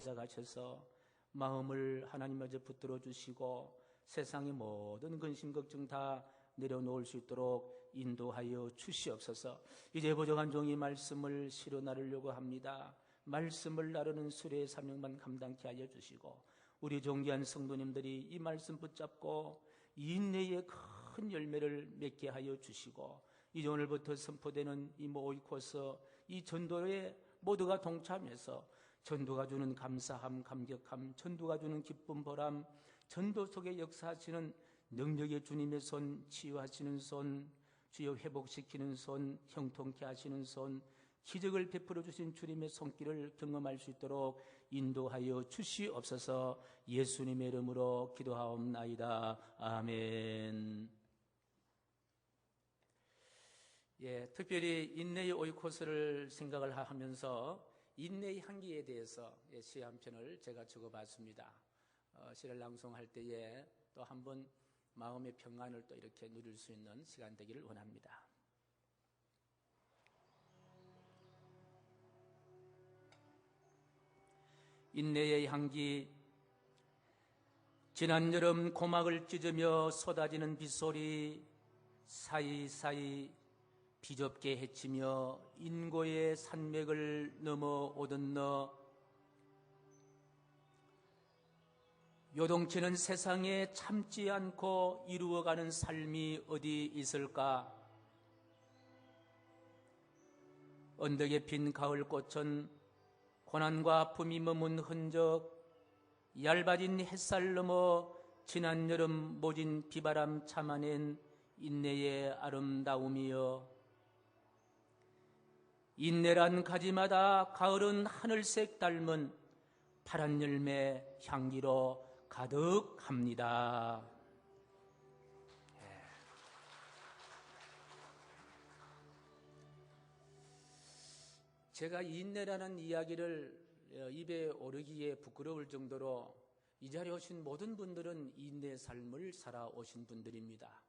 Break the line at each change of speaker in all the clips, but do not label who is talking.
찾아가셔서 마음을 하나님 앞에 붙들어 주시고 세상의 모든 근심 걱정 다 내려놓을 수 있도록 인도하여 주시옵소서. 이제 부족한 종이 말씀을 실어 나르려고 합니다. 말씀을 나르는 수레의 사명만 감당케 하여 주시고 우리 존귀한 성도님들이 이 말씀 붙잡고 인내의 큰 열매를 맺게 하여 주시고 이제 오늘부터 선포되는 이 모이코스 이 전도에 모두가 동참해서 전도가 주는 감사함, 감격함, 전도가 주는 기쁨, 보람, 전도 속에 역사하시는 능력의 주님의 손, 치유하시는 손, 주여 회복시키는 손, 형통케 하시는 손, 기적을 베풀어 주신 주님의 손길을 경험할 수 있도록 인도하여 주시옵소서. 예수님의 이름으로 기도하옵나이다. 아멘. 특별히 인내의 오이코스를 생각을 하면서 인내의 향기에 대해서 시 한 편을 제가 적어봤습니다. 시를 낭송할 때에 또 한번 마음의 평안을 또 이렇게 누릴 수 있는 시간 되기를 원합니다. 인내의 향기. 지난 여름 고막을 찢으며 쏟아지는 빗소리 사이사이 비좁게 헤치며 인고의 산맥을 넘어오던 너, 요동치는 세상에 참지 않고 이루어가는 삶이 어디 있을까? 언덕에 핀 가을꽃은 고난과 아픔이 머문 흔적, 얇아진 햇살 넘어 지난 여름 모진 비바람 참아낸 인내의 아름다움이여, 인내란 가지마다 가을은 하늘색 닮은 파란 열매 향기로 가득합니다. 제가 인내라는 이야기를 입에 오르기에 부끄러울 정도로 이 자리에 오신 모든 분들은 인내의 삶을 살아오신 분들입니다.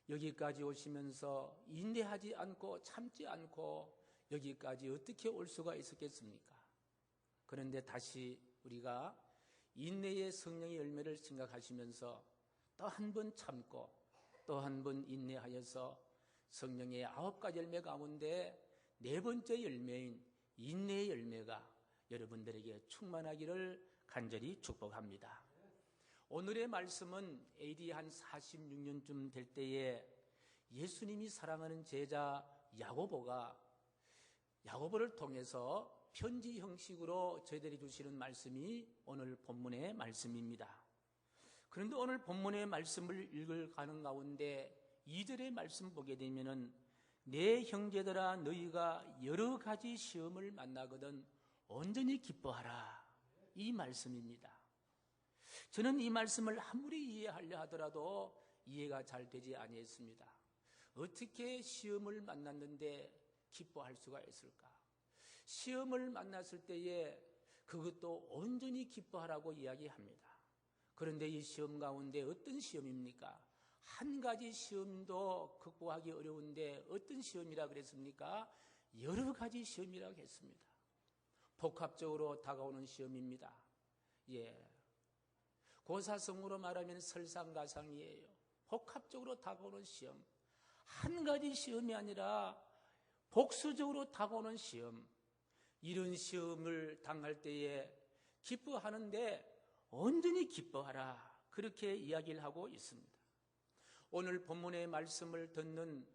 여기까지 오시면서 인내하지 않고 참지 않고 여기까지 어떻게 올 수가 있었겠습니까? 그런데 다시 우리가 인내의 성령의 열매를 생각하시면서 또 한 번 참고 또 한 번 인내하여서 성령의 9가지 열매 가운데 4번째 열매인 인내의 열매가 여러분들에게 충만하기를 간절히 축복합니다. 오늘의 말씀은 AD 한 46년쯤 될 때에 예수님이 사랑하는 제자 야고보를 통해서 편지 형식으로 저희들이 주시는 말씀이 오늘 본문의 말씀입니다. 그런데 오늘 본문의 말씀을 읽어가는 가운데 2절의 말씀 보게 되면은 내 형제들아 너희가 여러 가지 시험을 만나거든 온전히 기뻐하라, 이 말씀입니다. 저는 이 말씀을 아무리 이해하려 하더라도 이해가 잘 되지 아니했습니다. 어떻게 시험을 만났는데 기뻐할 수가 있을까? 시험을 만났을 때에 그것도 온전히 기뻐하라고 이야기합니다. 그런데 이 시험 가운데 어떤 시험입니까? 한 가지 시험도 극복하기 어려운데 어떤 시험이라 그랬습니까? 여러 가지 시험이라고 했습니다. 복합적으로 다가오는 시험입니다. 고사성으로 말하면 설상가상이에요. 복합적으로 다가오는 시험. 한 가지 시험이 아니라 복수적으로 다가오는 시험. 이런 시험을 당할 때에 기뻐하는데 온전히 기뻐하라, 그렇게 이야기를 하고 있습니다. 오늘 본문의 말씀을 듣는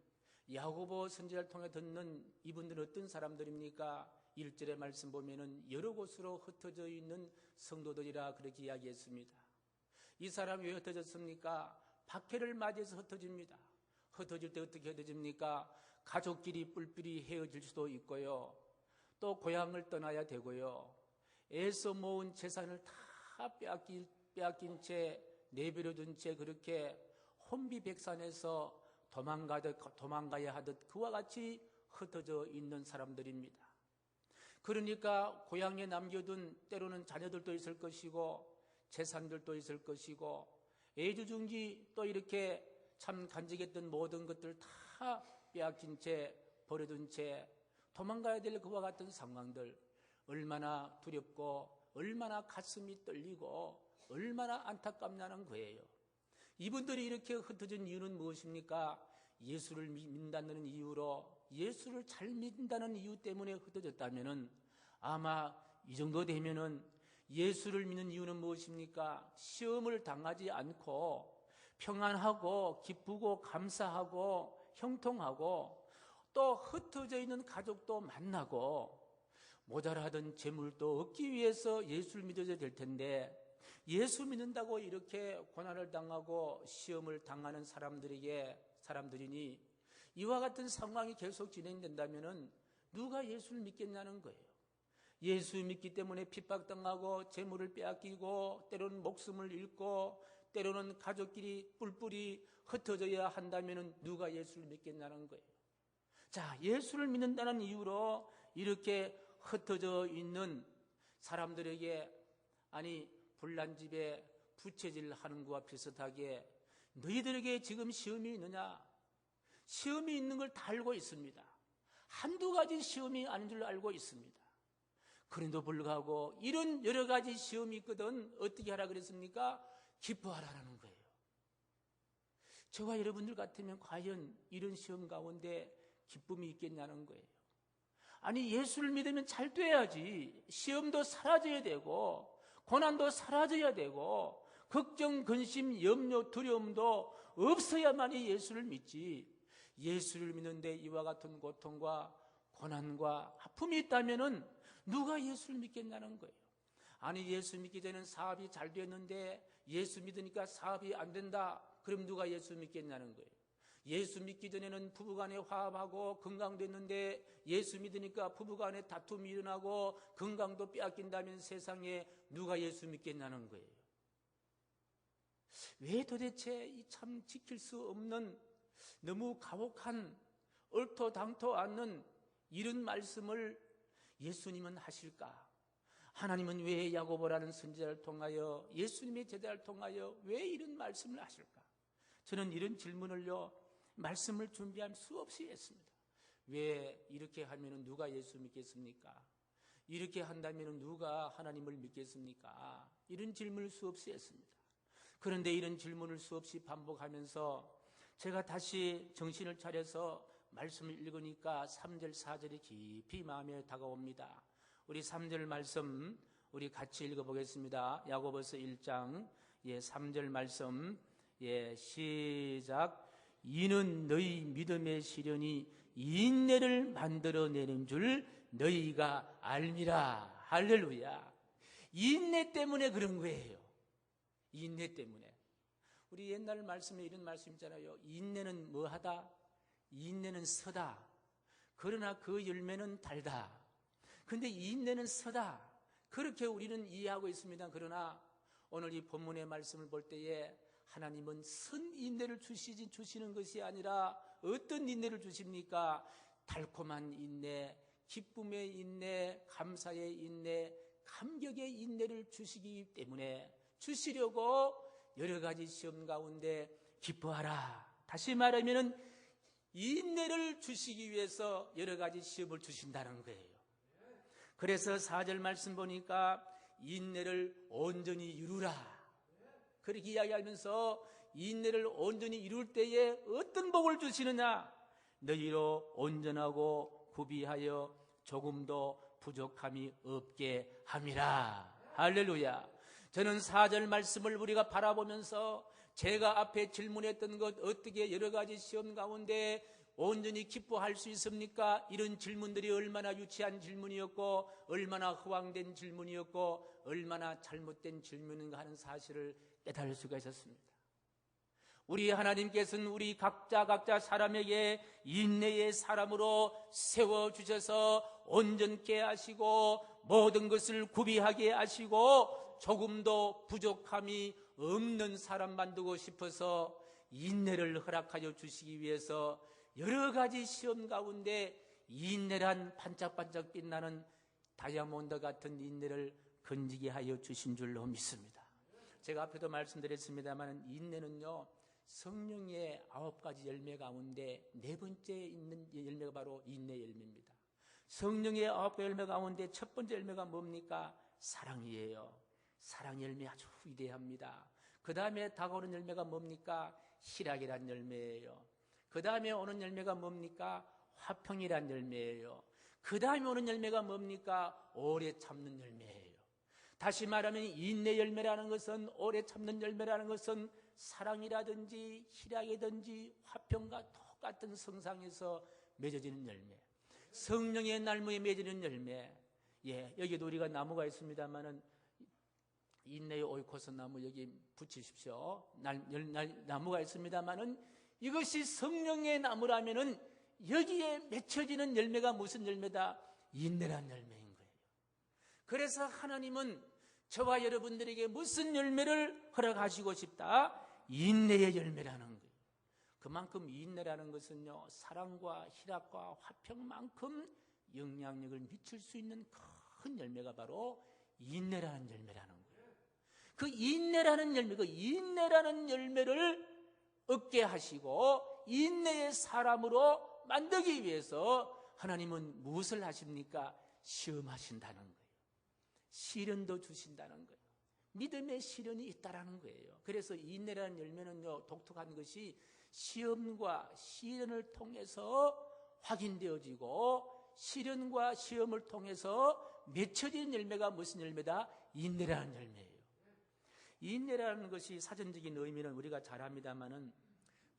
야고보 선지자를 통해 듣는 이분들은 어떤 사람들입니까? 1절의 말씀 보면은 여러 곳으로 흩어져 있는 성도들이라 그렇게 이야기했습니다. 이 사람이 왜 흩어졌습니까? 박해를 맞이해서 흩어집니다. 흩어질 때 어떻게 흩어집니까? 가족끼리 뿔뿔이 헤어질 수도 있고요. 또 고향을 떠나야 되고요. 애써 모은 재산을 다 빼앗긴 채 내버려둔 채 그렇게 혼비백산에서 도망가야 하듯 그와 같이 흩어져 있는 사람들입니다. 그러니까 고향에 남겨둔 때로는 자녀들도 있을 것이고 재산들도 있을 것이고 애주중지 또 이렇게 참 간직했던 모든 것들을 다 빼앗긴 채 버려둔 채 도망가야 될 그와 같은 상황들, 얼마나 두렵고 얼마나 가슴이 떨리고 얼마나 안타깝냐는 거예요. 이분들이 이렇게 흩어진 이유는 무엇입니까? 예수를 믿는다는 이유로, 예수를 잘 믿는다는 이유 때문에 흩어졌다면은 아마 이 정도 되면은 예수를 믿는 이유는 무엇입니까? 시험을 당하지 않고 평안하고 기쁘고 감사하고 형통하고 또 흩어져 있는 가족도 만나고 모자라던 재물도 얻기 위해서 예수를 믿어야 될 텐데, 예수 믿는다고 이렇게 고난을 당하고 시험을 당하는 사람들이니 이와 같은 상황이 계속 진행된다면 누가 예수를 믿겠냐는 거예요. 예수 믿기 때문에 핍박당하고 재물을 빼앗기고 때로는 목숨을 잃고 때로는 가족끼리 뿔뿔이 흩어져야 한다면 누가 예수를 믿겠냐는 거예요. 자, 예수를 믿는다는 이유로 이렇게 흩어져 있는 사람들에게, 아니 불난집에 부채질 하는 것과 비슷하게 너희들에게 지금 시험이 있느냐? 시험이 있는 걸 다 알고 있습니다. 한두 가지 시험이 아닌 줄 알고 있습니다. 그런데도 불구하고 이런 여러 가지 시험이 있거든 어떻게 하라 그랬습니까? 기뻐하라는 거예요. 저와 여러분들 같으면 과연 이런 시험 가운데 기쁨이 있겠냐는 거예요. 아니, 예수를 믿으면 잘 돼야지. 시험도 사라져야 되고 고난도 사라져야 되고 걱정, 근심, 염려, 두려움도 없어야만이 예수를 믿지. 예수를 믿는데 이와 같은 고통과 고난과 아픔이 있다면은 누가 예수를 믿겠냐는 거예요. 아니, 예수 믿기 전에는 사업이 잘 됐는데 예수 믿으니까 사업이 안 된다. 그럼 누가 예수 믿겠냐는 거예요. 예수 믿기 전에는 부부간에 화합하고 건강됐는데 예수 믿으니까 부부간에 다툼이 일어나고 건강도 빼앗긴다면 세상에 누가 예수 믿겠냐는 거예요. 왜 도대체 이 참 지킬 수 없는 너무 가혹한 얼토당토 않는 이런 말씀을 예수님은 하실까? 하나님은 왜 야고보라는 선지자를 통하여, 예수님의 제자를 통하여 왜 이런 말씀을 하실까? 저는 이런 질문을요, 말씀을 준비할 수 없이 했습니다. 왜 이렇게 하면 누가 예수 믿겠습니까? 이렇게 한다면 누가 하나님을 믿겠습니까? 이런 질문을 수없이 했습니다. 그런데 이런 질문을 수없이 반복하면서 제가 다시 정신을 차려서 말씀을 읽으니까 3절 4절이 깊이 마음에 다가옵니다. 우리 3절 말씀 우리 같이 읽어보겠습니다. 야고보서 1장 3절 말씀 시작. 이는 너희 믿음의 시련이 인내를 만들어내는 줄 너희가 알미라. 할렐루야. 인내 때문에 그런 거예요. 인내 때문에. 우리 옛날 말씀에 이런 말씀 있잖아요. 인내는 뭐하다? 인내는 서다. 그러나 그 열매는 달다. 근데 인내는 서다. 그렇게 우리는 이해하고 있습니다. 그러나 오늘 이 본문의 말씀을 볼 때에 하나님은 선 인내를 주시는 것이 아니라 어떤 인내를 주십니까? 달콤한 인내, 기쁨의 인내, 감사의 인내, 감격의 인내를 주시기 때문에 주시려고 여러 가지 시험 가운데 기뻐하라. 다시 말하면 인내를 주시기 위해서 여러 가지 시험을 주신다는 거예요. 그래서 4절 말씀 보니까 인내를 온전히 이루라. 그렇게 이야기하면서 인내를 온전히 이룰 때에 어떤 복을 주시느냐? 너희로 온전하고 구비하여 조금도 부족함이 없게 함이라. 할렐루야. 저는 4절 말씀을 우리가 바라보면서 제가 앞에 질문했던 것, 어떻게 여러 가지 시험 가운데 온전히 기뻐할 수 있습니까? 이런 질문들이 얼마나 유치한 질문이었고 얼마나 허황된 질문이었고 얼마나 잘못된 질문인가 하는 사실을 깨달을 수가 있었습니다. 우리 하나님께서는 우리 각자 사람에게 인내의 사람으로 세워주셔서 온전케 하시고 모든 것을 구비하게 하시고 조금도 부족함이 없는 사람 만들고 싶어서 인내를 허락하여 주시기 위해서 여러 가지 시험 가운데 인내란 반짝반짝 빛나는 다이아몬드 같은 인내를 건지게 하여 주신 줄로 믿습니다. 제가 앞에도 말씀드렸습니다만 인내는요, 성령의 9가지 열매 가운데 4번째 있는 열매가 바로 인내 열매입니다. 성령의 9가지 열매 가운데 첫 번째 열매가 뭡니까? 사랑이에요. 사랑 열매 아주 위대합니다. 그 다음에 다가오는 열매가 뭡니까? 희락이란 열매예요. 그 다음에 오는 열매가 뭡니까? 화평이란 열매예요. 그 다음에 오는 열매가 뭡니까? 오래 참는 열매예요. 다시 말하면 인내 열매라는 것은, 오래 참는 열매라는 것은 사랑이라든지 희락이든지 화평과 똑같은 성상에서 맺어지는 열매, 성령의 날무에 맺어지는 열매. 예, 여기도 우리가 나무가 있습니다만은 인내의 오이코스 나무 여기 붙이십시오. 나무가 있습니다만은 이것이 성령의 나무라면은 여기에 맺혀지는 열매가 무슨 열매다? 인내란 열매인 거예요. 그래서 하나님은 저와 여러분들에게 무슨 열매를 허락하시고 싶다? 인내의 열매라는 거예요. 그만큼 인내라는 것은요, 사랑과 희락과 화평만큼 영향력을 미칠 수 있는 큰 열매가 바로 인내라는 열매라는 거예요. 그 인내라는 열매, 그 인내라는 열매를 얻게 하시고 인내의 사람으로 만들기 위해서 하나님은 무엇을 하십니까? 시험하신다는 거예요. 시련도 주신다는 거예요. 믿음의 시련이 있다라는 거예요. 그래서 인내라는 열매는요, 독특한 것이 시험과 시련을 통해서 확인되어지고 시련과 시험을 통해서 맺혀진 열매가 무슨 열매다? 인내라는 열매예요. 인내라는 것이 사전적인 의미는 우리가 잘 압니다만은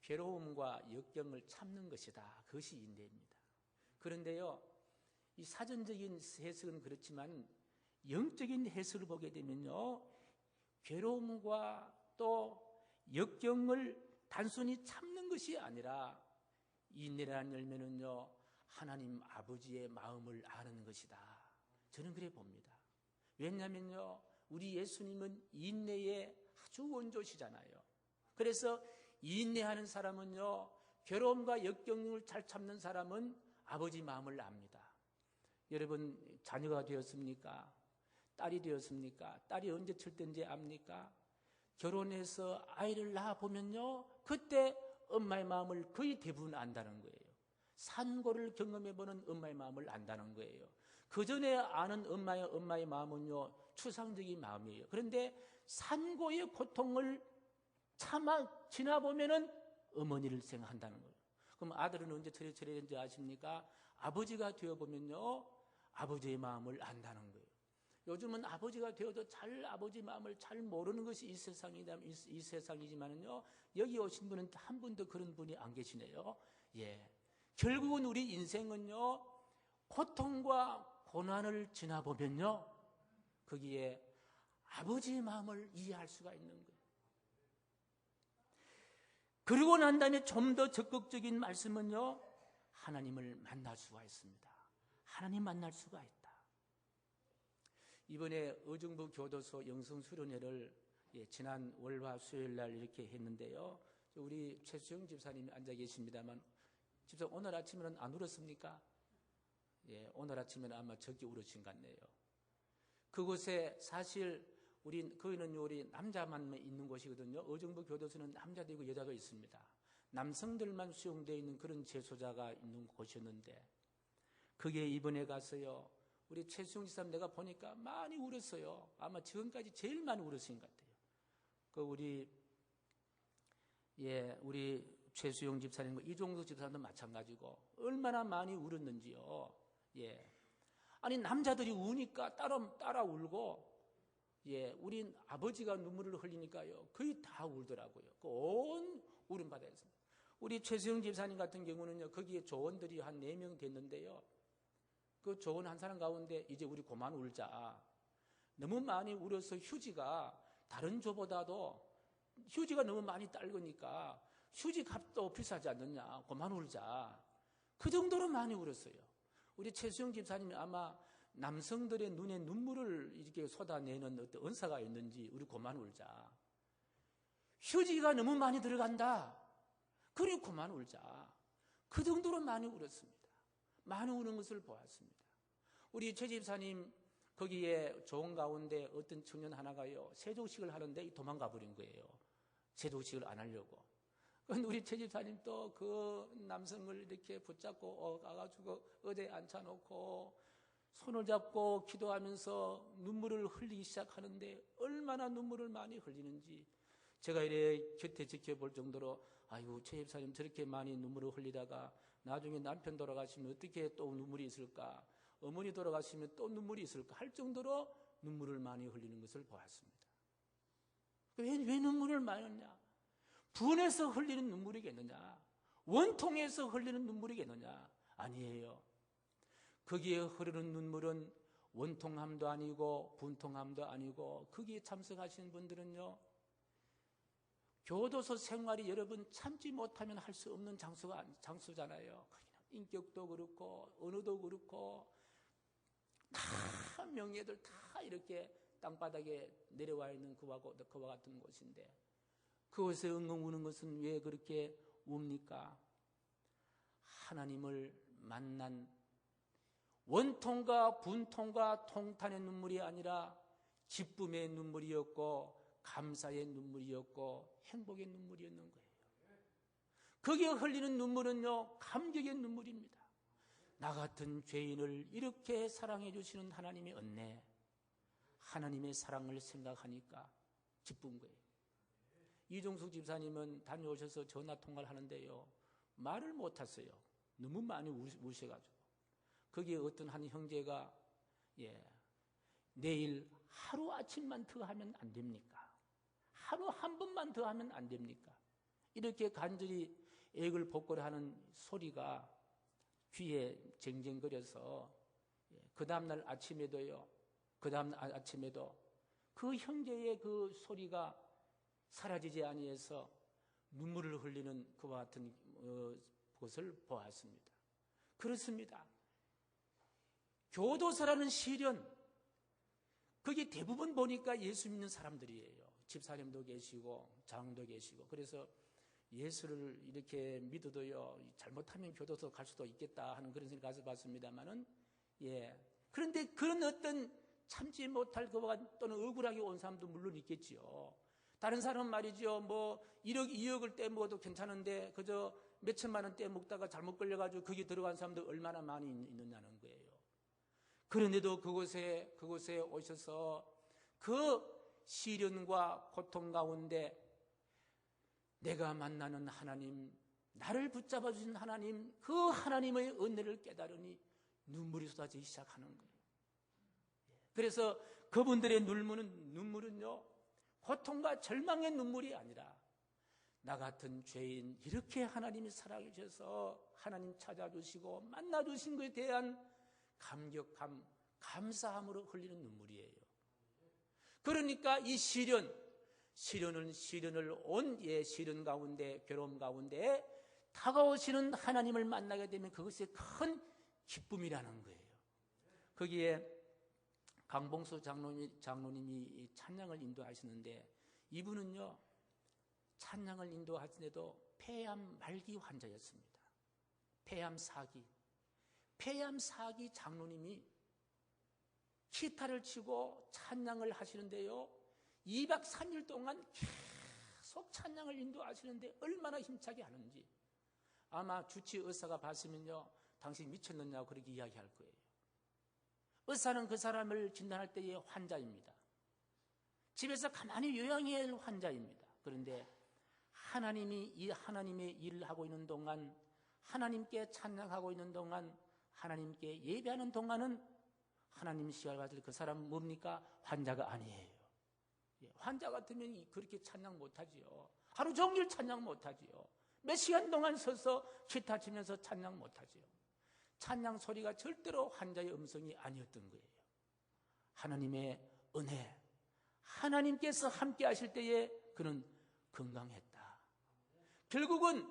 괴로움과 역경을 참는 것이다. 그것이 인내입니다. 그런데요, 이 사전적인 해석은 그렇지만 영적인 해석을 보게 되면요, 괴로움과 또 역경을 단순히 참는 것이 아니라 인내라는 열매는요, 하나님 아버지의 마음을 아는 것이다. 저는 그래 봅니다. 왜냐하면요, 우리 예수님은 인내의 아주 원조시잖아요. 그래서 인내하는 사람은요, 괴로움과 역경을 잘 참는 사람은 아버지 마음을 압니다. 여러분, 자녀가 되었습니까? 딸이 되었습니까? 딸이 언제 철든지 압니까? 결혼해서 아이를 낳아보면요, 그때 엄마의 마음을 거의 대부분 안다는 거예요. 산고를 경험해보는 엄마의 마음을 안다는 거예요. 그 전에 아는 엄마의 마음은요, 추상적인 마음이에요. 그런데 산고의 고통을 참아 지나보면은 어머니를 생각한다는 거예요. 그럼 아들은 언제 처리되는지 아십니까? 아버지가 되어보면요, 아버지의 마음을 안다는 거예요. 요즘은 아버지가 되어도 아버지 마음을 잘 모르는 것이 이 세상이지만은요, 여기 오신 분은 한 분도 그런 분이 안 계시네요. 예. 결국은 우리 인생은요, 고통과 고난을 지나보면요, 거기에 아버지의 마음을 이해할 수가 있는 거예요. 그리고 난 다음에 좀 더 적극적인 말씀은요, 하나님을 만날 수가 있습니다. 하나님 만날 수가 있다. 이번에 의정부 교도소 영성수련회를 지난 월화 수요일 날 이렇게 했는데요, 우리 최수영 집사님이 앉아 계십니다만, 집사 오늘 아침에는 안 울었습니까? 예, 오늘 아침에는 아마 적게 울으신 것 같네요. 그곳에 사실 거기는 우리 남자만 있는 곳이거든요. 의정부 교도소는 남자도 있고 여자도 있습니다. 남성들만 수용되어 있는 그런 재소자가 있는 곳이었는데, 그게 이번에 가서요, 우리 최수영 집사님 내가 보니까 많이 울었어요. 아마 지금까지 제일 많이 울으신 것 같아요. 우리 최수영 집사님과 이종석 집사님도 마찬가지고 얼마나 많이 울었는지요. 예. 아니, 남자들이 우니까 따라 울고, 예, 우린 아버지가 눈물을 흘리니까요, 거의 다 울더라고요. 온 울음바다였습니다. 우리 최수영 집사님 같은 경우는요, 거기에 조원들이 한 4명 됐는데요, 그 조원 한 사람 가운데 이제 우리 그만 울자. 너무 많이 울어서 다른 조보다도 휴지가 너무 많이 딸거니까 휴지 값도 비싸지 않느냐. 그만 울자. 그 정도로 많이 울었어요. 우리 최수영 집사님이 아마 남성들의 눈에 눈물을 이렇게 쏟아내는 어떤 은사가 있는지 우리 그만 울자. 휴지가 너무 많이 들어간다. 그래 그만 울자. 그 정도로 많이 울었습니다. 많이 우는 것을 보았습니다. 우리 최 집사님 거기에 좋은 가운데 어떤 청년 하나가요, 세족식을 하는데 도망가 버린 거예요. 세족식을 안 하려고. 우리 최 집사님 또 그 남성을 이렇게 붙잡고 가가지고 어디에 앉혀놓고 손을 잡고 기도하면서 눈물을 흘리기 시작하는데 얼마나 눈물을 많이 흘리는지 제가 이래 곁에 지켜볼 정도로 아이고 최 집사님 저렇게 많이 눈물을 흘리다가 나중에 남편 돌아가시면 어떻게 또 눈물이 있을까, 어머니 돌아가시면 또 눈물이 있을까 할 정도로 눈물을 많이 흘리는 것을 보았습니다. 왜 눈물을 많이 흘리냐? 분해서 흘리는 눈물이겠느냐? 원통해서 흘리는 눈물이겠느냐? 아니에요. 거기에 흐르는 눈물은 원통함도 아니고 분통함도 아니고 거기에 참석하시는 분들은요, 교도소 생활이 여러분 참지 못하면 할 수 없는 장소잖아요. 인격도 그렇고 언어도 그렇고 다 명예들 다 이렇게 땅바닥에 내려와 있는 그와 같은 곳인데 그곳에 엉엉 우는 것은 왜 그렇게 웁니까? 하나님을 만난 원통과 분통과 통탄의 눈물이 아니라 기쁨의 눈물이었고 감사의 눈물이었고 행복의 눈물이었는 거예요. 거기에 흘리는 눈물은요, 감격의 눈물입니다. 나 같은 죄인을 이렇게 사랑해 주시는 하나님의 은혜, 하나님의 사랑을 생각하니까 기쁜 거예요. 이종숙 집사님은 다녀오셔서 전화 통화를 하는데요, 말을 못했어요. 너무 많이 우셔가지고. 거기에 어떤 한 형제가 내일 하루아침만 더 하면 안 됩니까? 하루 한 번만 더 하면 안 됩니까? 이렇게 간절히 애걸 복걸하는 소리가 귀에 쟁쟁거려서 그 다음날 아침에도요, 그 형제의 그 소리가 사라지지 아니해서 눈물을 흘리는 그와 같은 것을 보았습니다. 그렇습니다. 교도소라는 시련, 거기 대부분 보니까 예수 믿는 사람들이에요. 집사님도 계시고 장도 계시고. 그래서 예수를 이렇게 믿어도요, 잘못하면 교도소 갈 수도 있겠다 하는 그런 생각 가서 봤습니다만은, 그런데 그런 어떤 참지 못할 것과 또는 억울하게 온 사람도 물론 있겠지요. 다른 사람은 말이죠, 뭐 1억, 2억을 떼먹어도 괜찮은데 그저 몇천만 원 떼먹다가 잘못 걸려가지고 거기 들어간 사람도 얼마나 많이 있느냐는 거예요. 그런데도 그곳에 오셔서 그 시련과 고통 가운데 내가 만나는 하나님, 나를 붙잡아 주신 하나님, 그 하나님의 은혜를 깨달으니 눈물이 쏟아지기 시작하는 거예요. 그래서 그분들의 눈물은요, 고통과 절망의 눈물이 아니라 나 같은 죄인 이렇게 하나님이 사랑해 주셔서 하나님 찾아주시고 만나주신 것에 대한 감격함, 감사함으로 흘리는 눈물이에요. 그러니까 이 시련을 온 시련 가운데, 괴로움 가운데 다가오시는 하나님을 만나게 되면 그것이 큰 기쁨이라는 거예요. 거기에 강봉수 장로님이 찬양을 인도하시는데, 이분은요, 찬양을 인도하시는데도 폐암 말기 환자였습니다. 폐암 4기 장로님이 기타를 치고 찬양을 하시는데요, 2박 3일 동안 계속 찬양을 인도하시는데 얼마나 힘차게 하는지 아마 주치 의사가 봤으면요, 당신 미쳤느냐고 그렇게 이야기할 거예요. 의사는 그 사람을 진단할 때의 환자입니다. 집에서 가만히 요양해야 할 환자입니다. 그런데 하나님의 일을 하고 있는 동안, 하나님께 찬양하고 있는 동안, 하나님께 예배하는 동안은 하나님 시간을 받을 그 사람은 뭡니까? 환자가 아니에요. 환자 같으면 그렇게 찬양 못하지요. 하루 종일 찬양 못하지요. 몇 시간 동안 서서 기타 치면서 찬양 못하지요. 찬양 소리가 절대로 환자의 음성이 아니었던 거예요. 하나님의 은혜, 하나님께서 함께 하실 때에 그는 건강했다. 결국은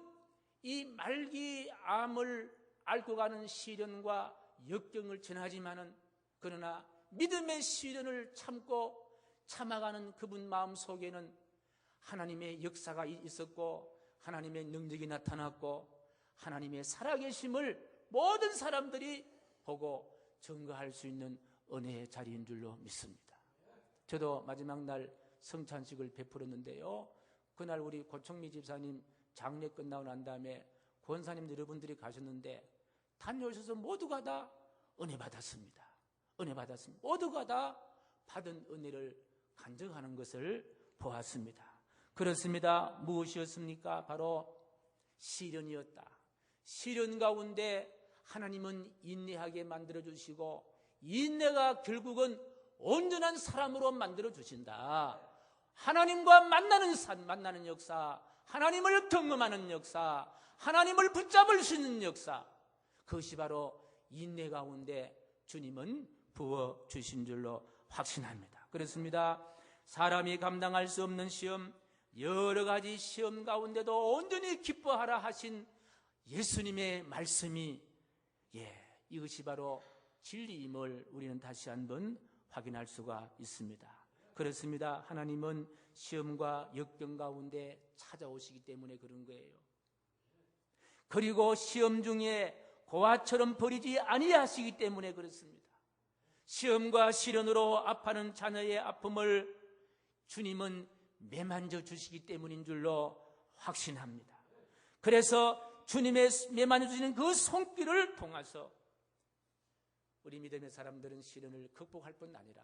이 말기암을 앓고 가는 시련과 역경을 지나지만은, 그러나 믿음의 시련을 참아가는 그분 마음 속에는 하나님의 역사가 있었고, 하나님의 능력이 나타났고, 하나님의 살아계심을 모든 사람들이 보고 증거할 수 있는 은혜의 자리인 줄로 믿습니다. 저도 마지막 날 성찬식을 베풀었는데요, 그날 우리 고청미 집사님 장례 끝나고 난 다음에 권사님들 여러분들이 가셨는데 다녀오셔서 모두가 다 은혜 받았습니다. 은혜 받았습니다. 모두가 다 받은 은혜를 간증하는 것을 보았습니다. 그렇습니다. 무엇이었습니까? 바로 시련이었다. 시련 가운데 하나님은 인내하게 만들어주시고 인내가 결국은 온전한 사람으로 만들어주신다. 하나님과 만나는 역사, 하나님을 경험하는 역사, 하나님을 붙잡을 수 있는 역사, 그것이 바로 인내 가운데 주님은 부어주신 줄로 확신합니다. 그렇습니다. 사람이 감당할 수 없는 시험, 여러 가지 시험 가운데도 온전히 기뻐하라 하신 예수님의 말씀이 이것이 바로 진리임을 우리는 다시 한번 확인할 수가 있습니다. 그렇습니다. 하나님은 시험과 역경 가운데 찾아오시기 때문에 그런 거예요. 그리고 시험 중에 고아처럼 버리지 아니하시기 때문에 그렇습니다. 시험과 시련으로 아파하는 자녀의 아픔을 주님은 매만져 주시기 때문인 줄로 확신합니다. 그래서 주님의 매만져 주시는 그 손길을 통해서 우리 믿음의 사람들은 시련을 극복할 뿐 아니라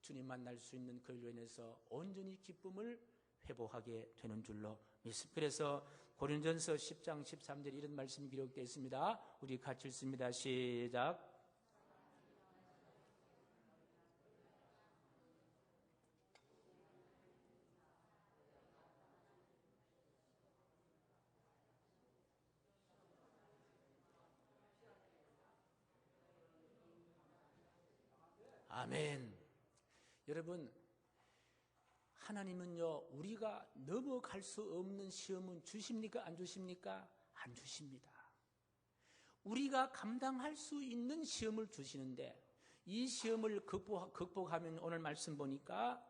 주님 만날 수 있는 그로 인해서 온전히 기쁨을 회복하게 되는 줄로 믿습니다. 그래서 고린전서 10장 13절 이런 말씀이 기록되어 있습니다. 우리 같이 읽습니다. 시작. 아멘. 여러분, 하나님은요, 우리가 넘어갈 수 없는 시험은 주십니까? 안 주십니까? 안 주십니다. 우리가 감당할 수 있는 시험을 주시는데 이 시험을 극복하면 오늘 말씀 보니까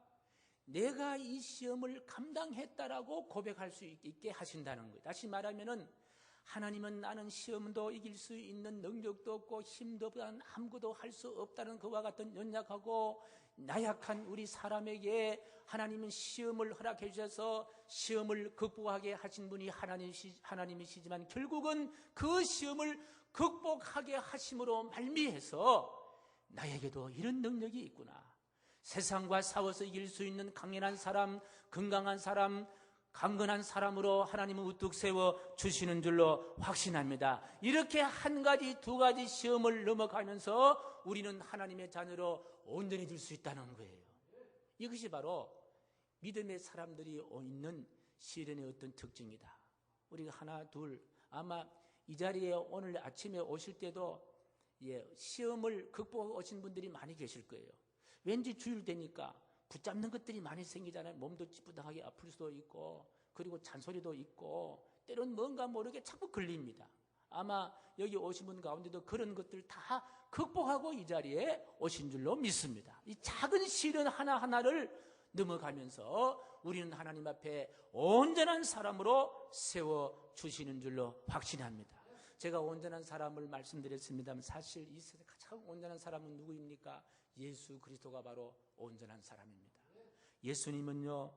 내가 이 시험을 감당했다라고 고백할 수 있게 하신다는 거예요. 다시 말하면은 하나님은 나는 시험도 이길 수 있는 능력도 없고 힘도 없다는 아무것도 할 수 없다는 그와 같은 연약하고 나약한 우리 사람에게 하나님은 시험을 허락해 주셔서 시험을 극복하게 하신 분이 하나님이시지만 결국은 그 시험을 극복하게 하심으로 말미해서 나에게도 이런 능력이 있구나. 세상과 싸워서 이길 수 있는 강인한 사람, 건강한 사람, 강건한 사람으로 하나님은 우뚝 세워 주시는 줄로 확신합니다. 이렇게 한 가지, 두 가지 시험을 넘어가면서 우리는 하나님의 자녀로 온전히 될 수 있다는 거예요. 이것이 바로 믿음의 사람들이 있는 시련의 어떤 특징이다. 우리가 하나, 둘, 아마 이 자리에 오늘 아침에 오실 때도 시험을 극복하고 오신 분들이 많이 계실 거예요. 왠지 주일 되니까 붙잡는 것들이 많이 생기잖아요. 몸도 찌뿌둥하게 아플 수도 있고, 그리고 잔소리도 있고, 때로는 뭔가 모르게 자꾸 걸립니다. 아마 여기 오신 분 가운데도 그런 것들 다 극복하고 이 자리에 오신 줄로 믿습니다. 이 작은 시련 하나하나를 넘어가면서 우리는 하나님 앞에 온전한 사람으로 세워주시는 줄로 확신합니다. 제가 온전한 사람을 말씀드렸습니다만 사실 이 세상에 가장 온전한 사람은 누구입니까? 예수 그리스도가 바로 온전한 사람입니다. 예수님은요,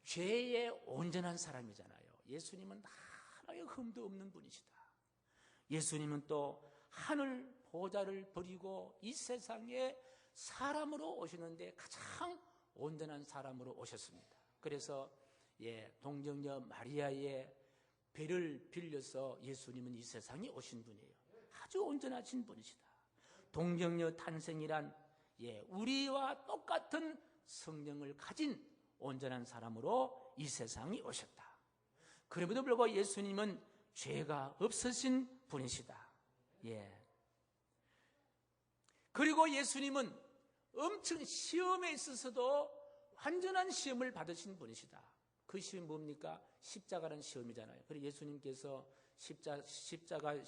죄의 온전한 사람이잖아요. 예수님은 하나의 흠도 없는 분이시다. 예수님은 또 하늘 보좌를 버리고 이 세상에 사람으로 오시는데 가장 온전한 사람으로 오셨습니다. 그래서 동정녀 마리아의 배를 빌려서 예수님은 이 세상에 오신 분이에요. 아주 온전하신 분이시다. 동정녀 탄생이란 우리와 똑같은 성령을 가진 온전한 사람으로 이 세상에 오셨다. 그럼에도 불구하고 예수님은 죄가 없으신 분이시다. 그리고 예수님은 엄청 시험에 있어서도 완전한 시험을 받으신 분이시다. 그 시험이 뭡니까? 십자가라는 시험이잖아요. 그리고 예수님께서 십자가를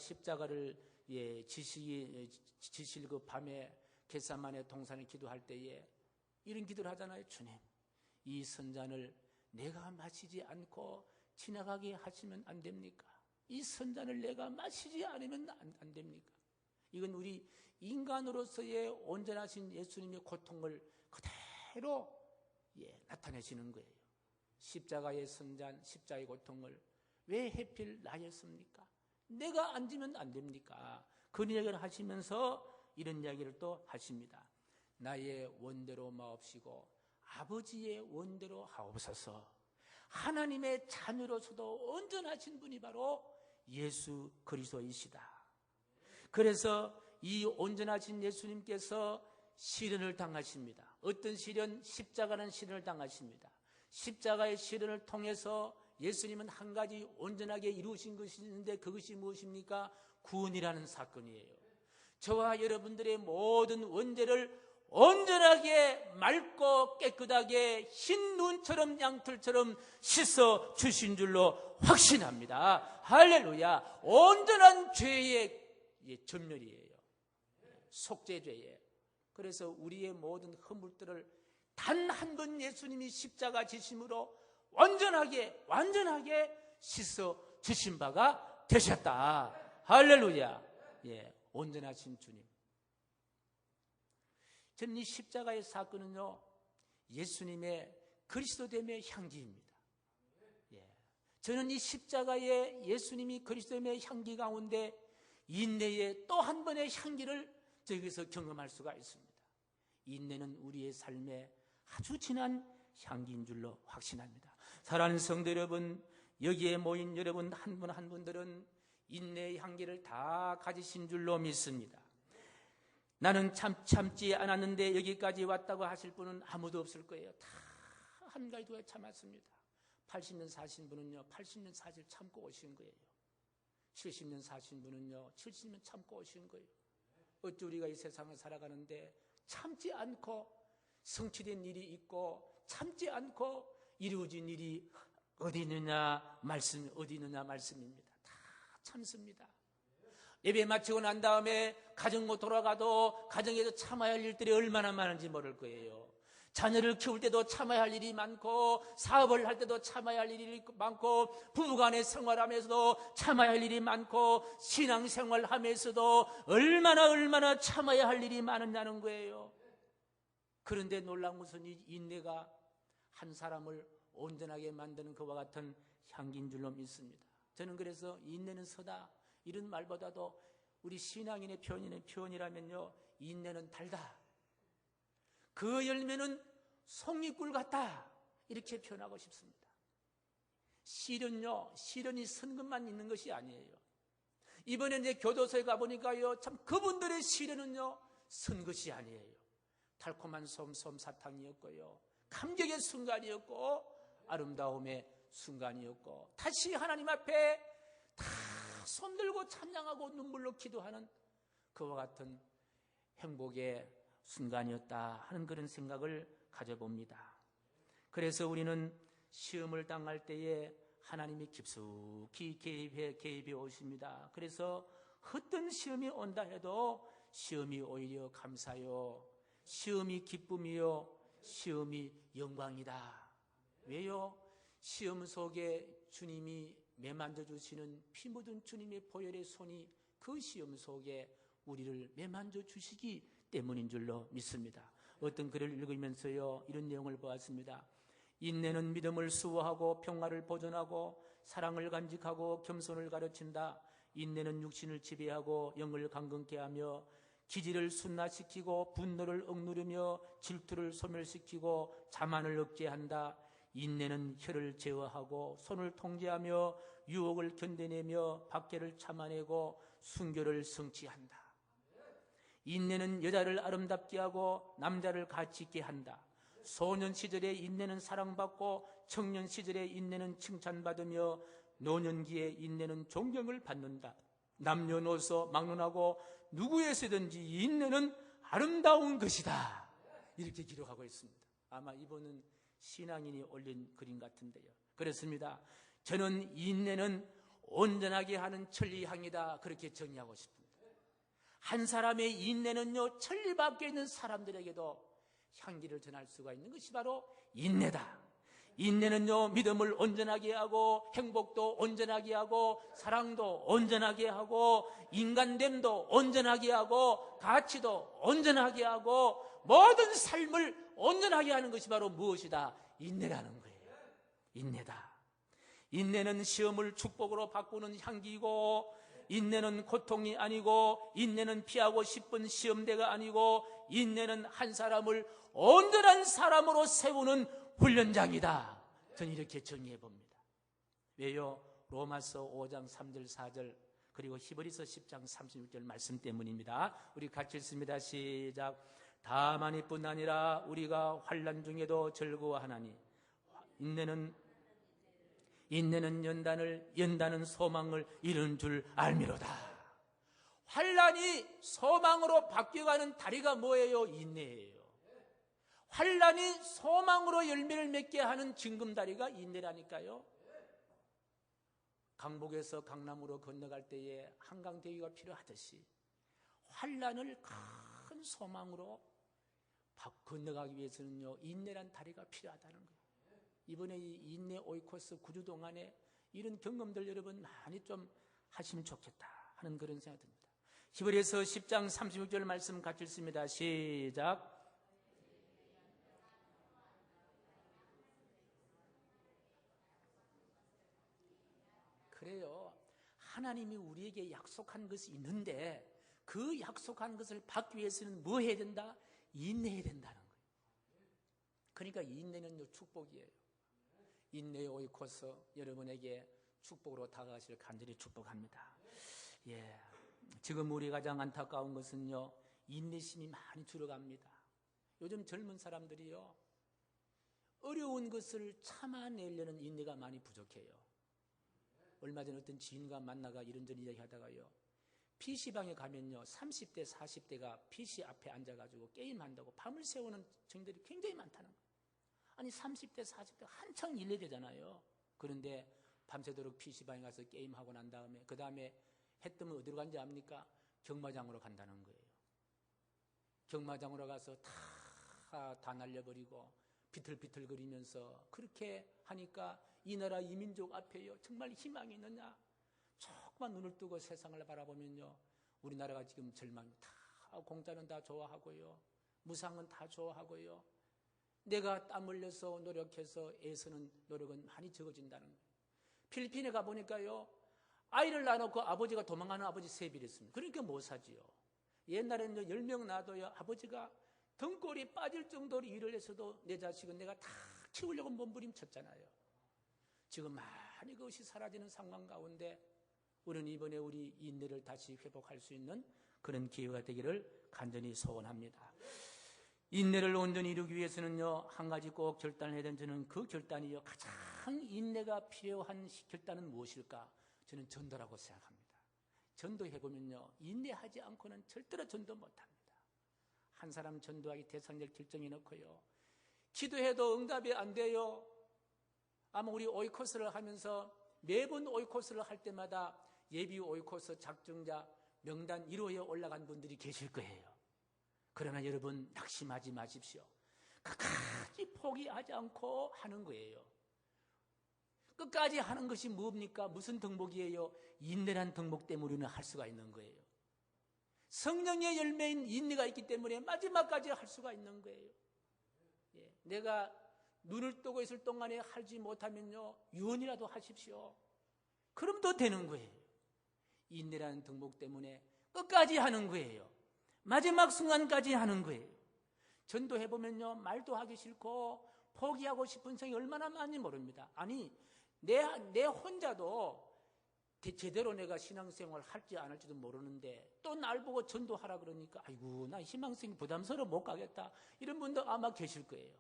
지실 그 밤에 겟세마네 동산에 기도할 때에 이런 기도를 하잖아요. 주님, 이 선잔을 내가 마시지 않고 지나가게 하시면 안 됩니까? 이 선잔을 내가 마시지 않으면 안 됩니까? 이건 우리 인간으로서의 온전하신 예수님의 고통을 그대로 나타내시는 거예요. 십자가의 선잔, 십자가의 고통을 왜 하필 나였습니까? 내가 앉으면 안 됩니까? 그런 이야기를 하시면서 이런 이야기를 또 하십니다. 나의 원대로 마옵시고 아버지의 원대로 하옵소서. 하나님의 자녀로서도 온전하신 분이 바로 예수 그리스도이시다. 그래서 이 온전하신 예수님께서 시련을 당하십니다. 어떤 시련? 십자가는 시련을 당하십니다. 십자가의 시련을 통해서 예수님은 한 가지 온전하게 이루신 것이 있는데 그것이 무엇입니까? 구원이라는 사건이에요. 저와 여러분들의 모든 원죄를 온전하게 맑고 깨끗하게 흰 눈처럼 양털처럼 씻어 주신 줄로 확신합니다. 할렐루야. 온전한 죄의 전멸이에요. 속죄죄에. 그래서 우리의 모든 허물들을 단 한 번 예수님이 십자가 지심으로 완전하게 씻어 주신 바가 되셨다. 할렐루야. 예, 온전하신 주님. 저는 이 십자가의 사건은요, 예수님의 그리스도됨의 향기입니다. 예, 저는 이 십자가의 예수님이 그리스도됨의 향기 가운데 인내의 또 한 번의 향기를 저기서 경험할 수가 있습니다. 인내는 우리의 삶에 아주 진한 향기인 줄로 확신합니다. 사랑하는 성도 여러분, 여기에 모인 여러분 한 분 한 분들은 인내의 향기를 다 가지신 줄로 믿습니다. 나는 참지 않았는데 여기까지 왔다고 하실 분은 아무도 없을 거예요. 다 한 가지 두에 참았습니다. 80년 사신 분은요, 80년 사실 참고 오신 거예요. 70년 사신 분은요, 70년 참고 오신 거예요. 어찌 우리가 이 세상을 살아가는데 참지 않고 성취된 일이 있고 참지 않고 이루어진 일이 어디 있느냐 말씀입니다. 다 참습니다. 예배 마치고 난 다음에 가정으로 돌아가도 가정에서 참아야 할 일들이 얼마나 많은지 모를 거예요. 자녀를 키울 때도 참아야 할 일이 많고, 사업을 할 때도 참아야 할 일이 많고, 부부간의 생활하면서도 참아야 할 일이 많고, 신앙생활하면서도 얼마나 참아야 할 일이 많으냐는 거예요. 그런데 놀라운 것은 이 인내가 한 사람을 온전하게 만드는 그와 같은 향기인 줄로 믿습니다. 저는 그래서 인내는 서다 이런 말보다도 우리 신앙인의 표현이라면요, 인내는 달다, 그 열매는 송이꿀 같다, 이렇게 표현하고 싶습니다. 시련이 선 것만 있는 것이 아니에요. 이번에 이제 교도소에 가보니까요, 참 그분들의 시련은요, 선 것이 아니에요. 달콤한 솜사탕이었고요, 감격의 순간이었고, 아름다움의 순간이었고, 다시 하나님 앞에 다 손들고 찬양하고 눈물로 기도하는 그와 같은 행복의 순간이었다 하는 그런 생각을 가져봅니다. 그래서 우리는 시험을 당할 때에 하나님이 깊숙이 개입해 오십니다. 그래서 어떤 시험이 온다 해도 시험이 오히려 감사요, 시험이 기쁨이요, 시험이 영광이다. 왜요? 시험 속에 주님이 매만져 주시는 피 묻은 주님의 보혈의 손이 그 시험 속에 우리를 매만져 주시기 때문인 줄로 믿습니다. 어떤 글을 읽으면서요, 이런 내용을 보았습니다. 인내는 믿음을 수호하고 평화를 보존하고 사랑을 간직하고 겸손을 가르친다. 인내는 육신을 지배하고 영을 강건케 하며 기질을 순화시키고 분노를 억누르며 질투를 소멸시키고 자만을 억제한다. 인내는 혀를 제어하고 손을 통제하며 유혹을 견뎌내며 박해를 참아내고 순교를 성취한다. 인내는 여자를 아름답게 하고 남자를 가치 있게 한다. 소년 시절에 인내는 사랑받고 청년 시절에 인내는 칭찬받으며 노년기에 인내는 존경을 받는다. 남녀노소 막론하고 누구에서든지 인내는 아름다운 것이다. 이렇게 기록하고 있습니다. 아마 이번은 신앙인이 올린 그림 같은데요. 그렇습니다. 저는 인내는 온전하게 하는 천리향이다, 그렇게 정의하고 싶습니다. 한 사람의 인내는요, 천리 밖에 있는 사람들에게도 향기를 전할 수가 있는 것이 바로 인내다. 인내는요, 믿음을 온전하게 하고 행복도 온전하게 하고 사랑도 온전하게 하고 인간됨도 온전하게 하고 가치도 온전하게 하고 모든 삶을 온전하게 하는 것이 바로 무엇이다? 인내라는 거예요. 인내다. 인내는 시험을 축복으로 바꾸는 향기이고 인내는 고통이 아니고, 인내는 피하고 싶은 시험대가 아니고, 인내는 한 사람을 온전한 사람으로 세우는 훈련장이다. 저는 이렇게 정의해 봅니다. 왜요? 로마서 5장 3절 4절 그리고 히브리서 10장 36절 말씀 때문입니다. 우리 같이 읽습니다. 시작. 다만 이뿐 아니라 우리가 환난 중에도 즐거워하나니 인내는 연단을, 연단은 소망을 이룬 줄 알미로다. 환난이 소망으로 바뀌어가는 다리가 뭐예요? 인내예요. 환난이 소망으로 열매를 맺게 하는 징검다리가 인내라니까요. 강북에서 강남으로 건너갈 때에 한강대교가 필요하듯이 환난을 큰 소망으로 건너가기 위해서는요, 인내란 다리가 필요하다는 거예요. 이번에 이 인내 오이코스 9주 동안에 이런 경험들 여러분 많이 좀 하시면 좋겠다 하는 그런 생각이 듭니다. 히브리서 10장 36절 말씀 같이 읽습니다. 시작. 그래요. 하나님이 우리에게 약속한 것이 있는데 그 약속한 것을 받기 위해서는 뭐 해야 된다? 인내해야 된다는 거예요. 그러니까 인내는요, 축복이에요. 인내의 오이코스 여러분에게 축복으로 다가가실 간절히 축복합니다. 예, 지금 우리 가장 안타까운 것은요, 인내심이 많이 줄어갑니다. 요즘 젊은 사람들이요, 어려운 것을 참아내려는 인내가 많이 부족해요. 얼마 전에 어떤 지인과 만나가 이런저런 이야기하다가요, PC방에 가면요 30대 40대가 PC 앞에 앉아가지고 게임한다고 밤을 새우는 청년들이 굉장히 많다는 거예요. 아니 30대 40대 한창 일내되잖아요. 그런데 밤새도록 PC방에 가서 게임하고 난 다음에 그 다음에 해 뜨면 어디로 간지 압니까? 경마장으로 간다는 거예요. 경마장으로 가서 다 날려버리고 비틀비틀거리면서 그렇게 하니까 이 나라 이 민족 앞에요 정말 희망이 있느냐? 조금만 눈을 뜨고 세상을 바라보면요, 우리나라가 지금 절망이 다, 공짜는 다 좋아하고요, 무상은 다 좋아하고요, 내가 땀 흘려서 노력해서 애쓰는 노력은 많이 적어진다는 거예요. 필리핀에 가보니까요, 아이를 낳아놓고 아버지가 도망가는 아버지 세비를 했습니다. 그러니까 못 사지요. 옛날에는 10명 낳아도요, 아버지가 등골이 빠질 정도로 일을 해서도 내 자식은 내가 다 키우려고 몸부림쳤잖아요. 지금 많이 그것이 사라지는 상황 가운데 우리는 이번에 우리 인내를 다시 회복할 수 있는 그런 기회가 되기를 간절히 소원합니다. 인내를 온전히 이루기 위해서는요, 한 가지 꼭 결단을 해야 되는, 저는 그 결단이요, 가장 인내가 필요한 결단은 무엇일까? 저는 전도라고 생각합니다. 전도해보면요, 인내하지 않고는 절대로 전도 못합니다. 한 사람 전도하기 대상자를 결정해 놓고요, 기도해도 응답이 안 돼요. 아마 우리 오이코스를 하면서 매번 오이코스를 할 때마다 예비 오이코스 작정자 명단 1호에 올라간 분들이 계실 거예요. 그러나 여러분 낙심하지 마십시오. 끝까지 포기하지 않고 하는 거예요. 끝까지 하는 것이 뭡니까? 무슨 덕목이에요? 인내란 덕목 때문에 우리는 할 수가 있는 거예요. 성령의 열매인 인내가 있기 때문에 마지막까지 할 수가 있는 거예요. 예, 내가 눈을 뜨고 있을 동안에 하지 못하면요, 유언이라도 하십시오. 그럼 또 되는 거예요. 인내라는 덕목 때문에 끝까지 하는 거예요. 마지막 순간까지 하는 거예요. 전도해보면요, 말도 하기 싫고 포기하고 싶은 생각이 얼마나 많이 모릅니다. 아니, 내 혼자도 제대로 내가 신앙생활 할지 안 할지도 모르는데 또 날 보고 전도하라 그러니까 아이고, 나 신앙생활 부담스러워 못 가겠다, 이런 분도 아마 계실 거예요.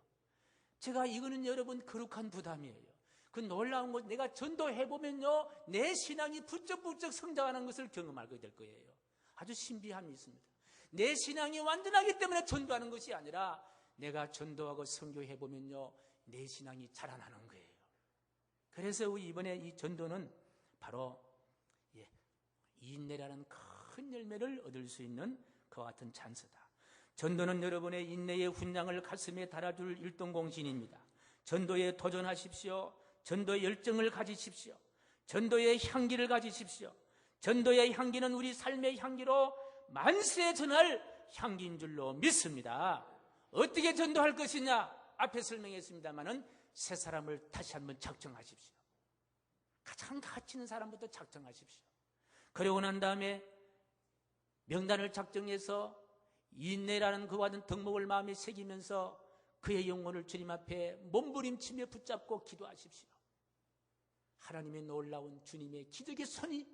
제가 이거는 여러분 거룩한 부담이에요. 그 놀라운 것, 내가 전도해보면요, 내 신앙이 부쩍부쩍 성장하는 것을 경험하게 될 거예요. 아주 신비함이 있습니다. 내 신앙이 완전하기 때문에 전도하는 것이 아니라 내가 전도하고 선교해보면요, 내 신앙이 자라나는 거예요. 그래서 우리 이번에 이 전도는 바로 인내라는 큰 열매를 얻을 수 있는 그와 같은 찬스다. 전도는 여러분의 인내의 훈장을 가슴에 달아줄 일동공신입니다. 전도에 도전하십시오. 전도의 열정을 가지십시오. 전도의 향기를 가지십시오. 전도의 향기는 우리 삶의 향기로 만세에 전할 향기인 줄로 믿습니다. 어떻게 전도할 것이냐? 앞에 설명했습니다마는 새 사람을 다시 한번 작정하십시오. 가장 가치 있는 사람부터 작정하십시오. 그러고 난 다음에 명단을 작정해서 인내라는 그와 같은 덕목을 마음에 새기면서 그의 영혼을 주님 앞에 몸부림치며 붙잡고 기도하십시오. 하나님의 놀라운 주님의 기적의 손이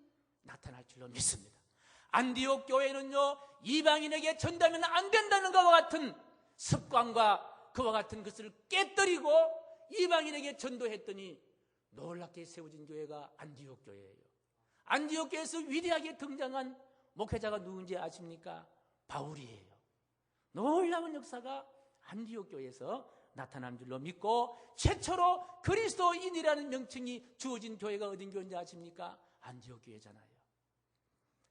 나타날 줄로 믿습니다. 안디옥 교회는요, 이방인에게 전도하면 안 된다는 것과 같은 습관과 그와 같은 것을 깨뜨리고 이방인에게 전도했더니 놀랍게 세워진 교회가 안디옥 교회예요. 안디옥 교회에서 위대하게 등장한 목회자가 누군지 아십니까? 바울이에요. 놀라운 역사가 안디옥 교회에서 나타난 줄로 믿고 최초로 그리스도인이라는 명칭이 주어진 교회가 어딘 교회인지 아십니까? 안디옥 교회잖아요.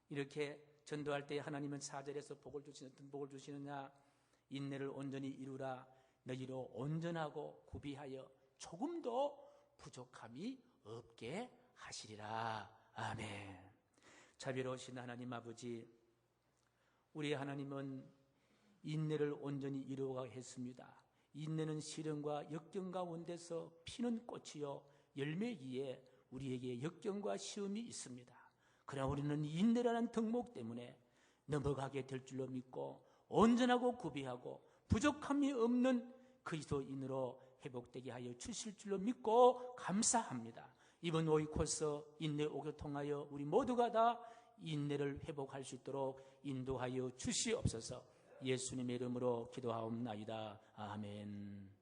이렇게 전도할 때 하나님은 4절에서 복을 주시는, 어떤 복을 주시느냐? 인내를 온전히 이루라. 너희로 온전하고 구비하여 조금도 부족함이 없게 하시리라. 아멘. 자비로우신 하나님 아버지, 우리 하나님은 인내를 온전히 이루어가게 했습니다. 인내는 시련과 역경 가운데서 피는 꽃이요 열매기에 우리에게 역경과 시험이 있습니다. 그러나 우리는 인내라는 덕목 때문에 넘어가게 될 줄로 믿고 온전하고 구비하고 부족함이 없는 그리스도인으로 회복되게 하여 주실 줄로 믿고 감사합니다. 이번 오이코스 인내 오교 통하여 우리 모두가 다 인내를 회복할 수 있도록 인도하여 주시옵소서. 예수님의 이름으로 기도하옵나이다. 아멘.